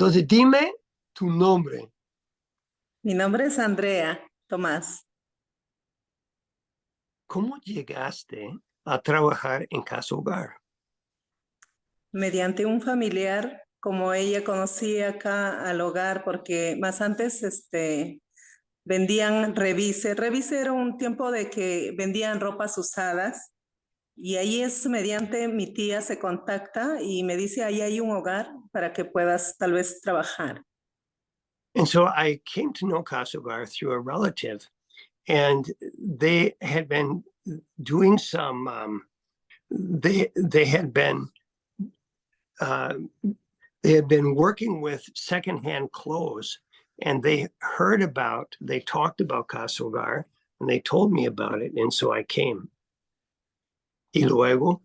Entonces, dime tu nombre. Mi nombre es Andrea Tomas. ¿Cómo llegaste a trabajar en Casa Hogar? Mediante un familiar, como ella conocía acá al hogar, porque más antes vendían revise. Revise era un tiempo de que vendían ropas usadas y ahí es mediante mi tía se contacta y me dice, ahí hay un hogar para que puedas tal vez trabajar. And so I came to know Casa Hogar through a relative, and they had been doing some, they had been working with secondhand clothes, and they talked about Casa Hogar, and they told me about it, and so I came. Y luego,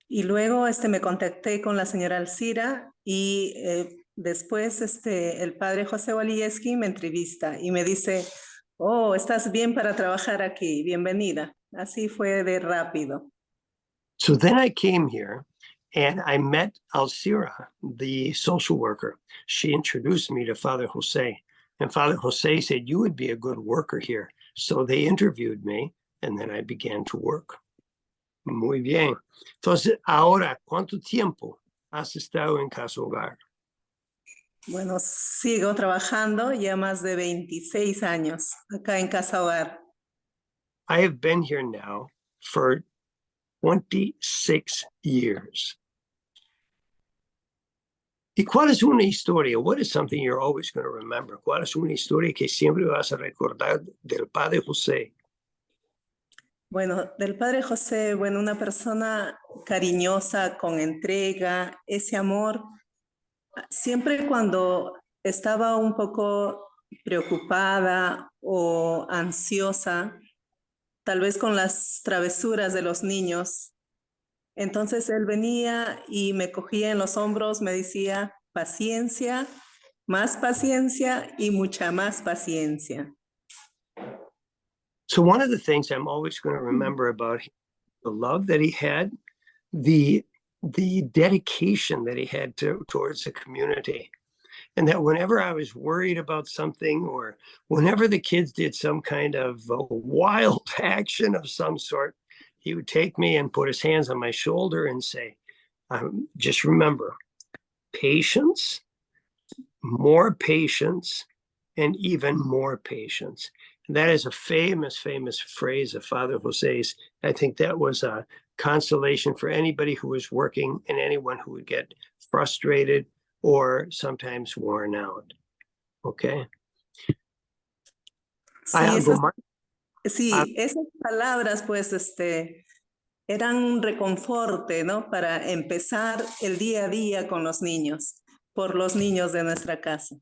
Y luego me contacté con la señora Alcira y después el padre José Walijewski me entrevista y me dice, oh, estás bien para trabajar aquí, bienvenida. Así fue de rápido. so then I came here, and I met Alcira, the social worker. She introduced me to Father Jose, and Father Jose said, you would be a good worker here. So they interviewed me, and then I began to work. Muy bien. Entonces, ahora, ¿cuánto tiempo has estado en Casa Hogar? Bueno, sigo trabajando ya más de 26 años acá en Casa Hogar. I have been here now for 26 years. ¿Y cuál es una historia? What is something you're always going to remember? ¿Cuál es una historia que siempre vas a recordar del Padre José? Bueno, del padre José, bueno, una persona cariñosa, con entrega, ese amor. Siempre cuando estaba un poco preocupada o ansiosa, tal vez con las travesuras de los niños, entonces él venía y me cogía en los hombros, me decía, paciencia y mucha más paciencia. So one of the things I'm always going to remember about him, the love that he had, the dedication that he had towards the community. And that whenever I was worried about something, or whenever the kids did some kind of wild action of some sort, he would take me and put his hands on my shoulder and say, just remember, patience, more patience, and even more patience. And that is a famous, famous phrase of Father Jose's. I think that was a consolation for anybody who was working and anyone who would get frustrated or sometimes worn out. Okay. Sí, esas palabras pues eran un reconforte, ¿no? Para empezar el día a día con los niños, por los niños de nuestra casa.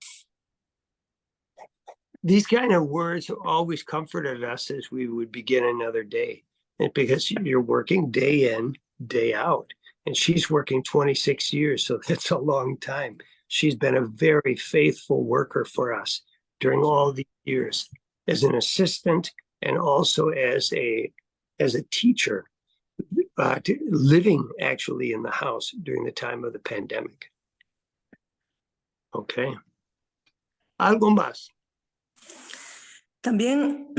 These kind of words always comforted us as we would begin another day. And because you're working day in, day out. And she's working 26 years, so that's a long time. She's been a very faithful worker for us during all these years as an assistant and also as a teacher, living actually in the house during the time of the pandemic. Okay. Algo más. También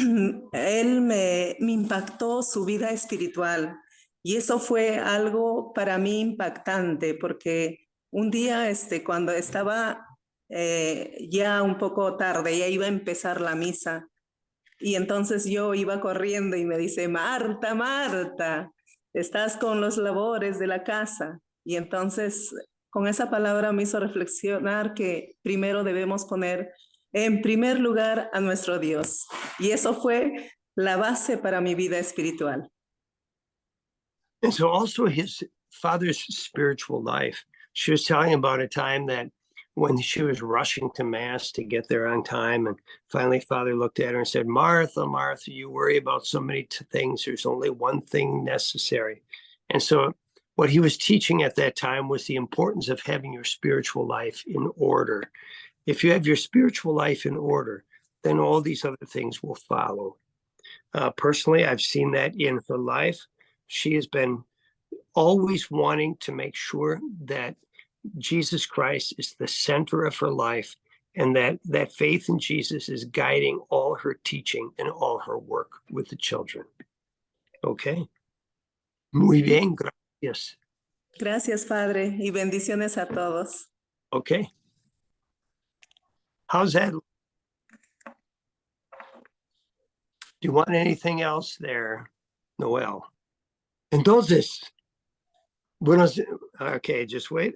él me impactó su vida espiritual y eso fue algo para mí impactante porque un día cuando estaba ya un poco tarde, ya iba a empezar la misa y entonces yo iba corriendo y me dice, Marta, Marta, estás con los labores de la casa. Y entonces con esa palabra me hizo reflexionar que primero debemos poner en primer lugar a nuestro Dios. Y eso fue la base para mi vida espiritual. And so also his father's spiritual life. She was telling about a time that when she was rushing to Mass to get there on time, and finally Father looked at her and said, Martha, Martha, you worry about so many things. There's only one thing necessary. And so what he was teaching at that time was the importance of having your spiritual life in order. If you have your spiritual life in order, then all these other things will follow. Personally, I've seen that in her life. She has been always wanting to make sure that Jesus Christ is the center of her life, and that faith in Jesus is guiding all her teaching and all her work with the children. Okay. Muy bien, gracias. Gracias, Padre, y bendiciones a todos. Okay. How's that? Do you want anything else there, Noel? Entonces, buenos, okay, just wait.